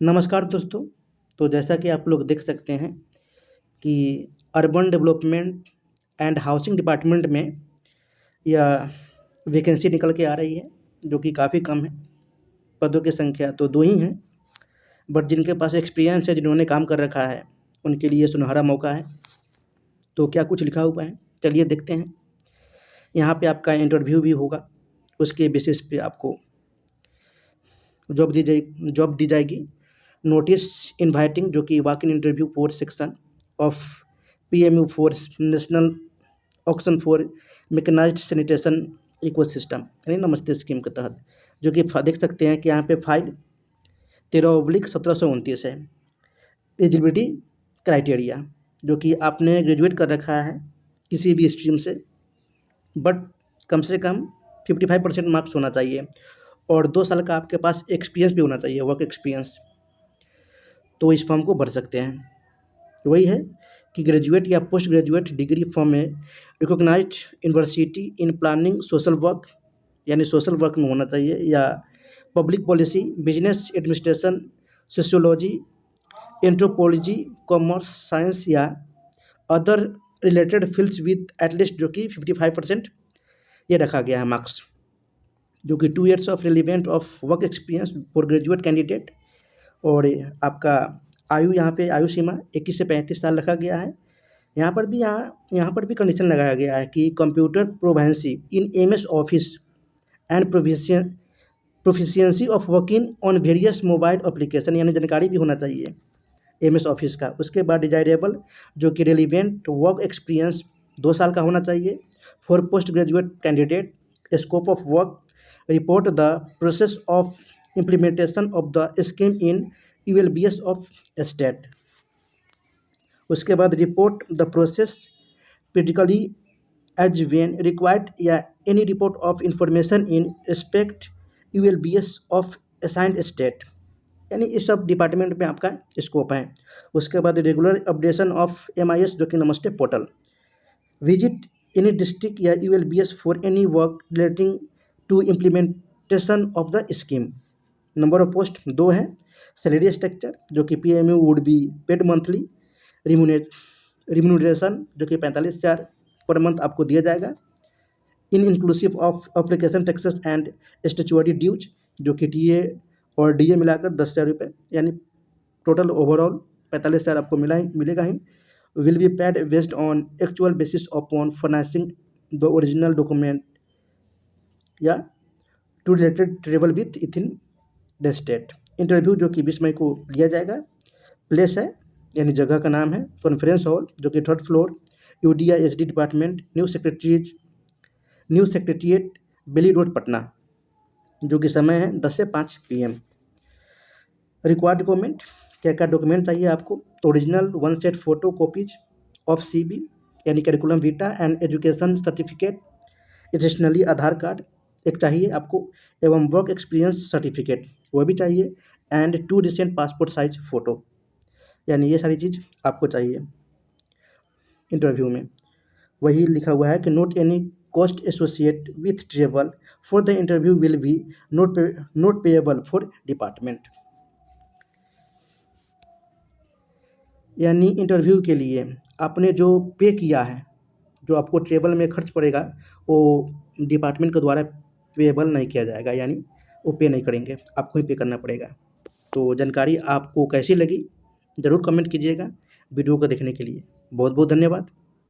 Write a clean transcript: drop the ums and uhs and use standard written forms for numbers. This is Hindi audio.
नमस्कार दोस्तों। तो जैसा कि आप लोग देख सकते हैं कि urban development and housing department में यह वैकेंसी निकल के आ रही है, जो कि काफ़ी कम है। पदों की संख्या तो 2 ही हैं, बट जिनके पास एक्सपीरियंस है, जिन्होंने काम कर रखा है, उनके लिए सुनहरा मौका है। तो क्या कुछ लिखा हुआ है, चलिए देखते हैं। यहाँ पे आपका इंटरव्यू भी होगा, उसके बेसिस पे आपको जॉब दी जाएगी। नोटिस इनवाइटिंग, जो कि walk in interview for section of PMU for national action for mechanised sanitation ecosystem यानी नमस्ते स्कीम के तहत, जो कि देख सकते हैं कि यहाँ पे फाइल 13/1729 है। एलिजिबिलिटी क्राइटेरिया, जो कि आपने ग्रेजुएट कर रखा है किसी भी स्ट्रीम से, बट कम से कम 55% मार्क्स होना चाहिए और 2 साल का आपके पास एक्सपीरियंस भी होना चाहिए, वर्क एक्सपीरियंस। तो इस फॉर्म को भर सकते हैं। वही है कि ग्रेजुएट या post graduate degree from a recognised university in planning social work, यानी सोशल वर्क में होना चाहिए, या public policy, business administration, sociology, anthropology, commerce science या other related fields with at least, जो कि 55% ये रखा गया है मार्क्स, जो कि 2 years of relevant of work experience for graduate candidate. और आपका आयु, यहाँ पे आयु सीमा 21 से 35 साल रखा गया है। यहाँ पर भी कंडीशन लगाया गया है कि computer प्रोवेंसी in MS office and proficiency of working on various mobile application, यानी जानकारी भी होना चाहिए एमएस ऑफिस का। उसके बाद डिजायरेबल, जो कि रेलिवेंट वर्क एक्सपीरियंस 2 साल का होना चाहिए। For post graduate candidate, scope of work, report the process of implementation of the scheme in ULBs of state. उसके बाद report the process critically as when required, या any report of information in respect ULBs of assigned state, यानी इस सब डिपार्टमेंट में आपका स्कोप है। उसके बाद रेगुलर अपडेशन ऑफ एमआईएस, जो कि नमस्ते पोर्टल, विजिट एनी डिस्ट्रिक्ट या ULBs for any work relating to implementation of the scheme. Number of post 2 है। सैलरी स्ट्रक्चर, जो कि PMU would be paid monthly remuneration, जो कि 45,000 पर मंथ आपको दिया जाएगा, in inclusive of application taxes and statutory dues, जो कि टीए और डीए मिलाकर 10,000 रुपये, यानी टोटल ओवरऑल 45,000 आपको मिलेगा ही। Will be paid based on actual basis upon financing the original document या to related travel with within the state. Interview, जो कि 20 मई को लिया जाएगा। प्लेस है, यानी जगह का नाम है, कॉन्फ्रेंस हॉल, जो कि 3rd floor, UDISD department, new secretariat, Bailey road, Patna, जो कि समय है 10 से 5 PM। रिक्वायर्ड डॉक्यूमेंट, क्या क्या डॉक्यूमेंट चाहिए आपको? तो original 1 set photo copies of CV, यानी curriculum vitae and education certificate. Additionally Aadhaar card एक चाहिए आपको, एवं वर्क एक्सपीरियंस सर्टिफिकेट वो भी चाहिए, and 2 recent passport size photo, यानी ये सारी चीज़ आपको चाहिए इंटरव्यू में। वही लिखा हुआ है कि note any cost associate with travel for the interview will be note payable for department, यानी इंटरव्यू के लिए आपने जो पे किया है, जो आपको ट्रेवल में खर्च पड़ेगा, वो डिपार्टमेंट के द्वारा पेएबल नहीं किया जाएगा, यानी वो पे नहीं करेंगे, आपको ही पे करना पड़ेगा। तो जानकारी आपको कैसी लगी ज़रूर कमेंट कीजिएगा। वीडियो को देखने के लिए बहुत बहुत धन्यवाद।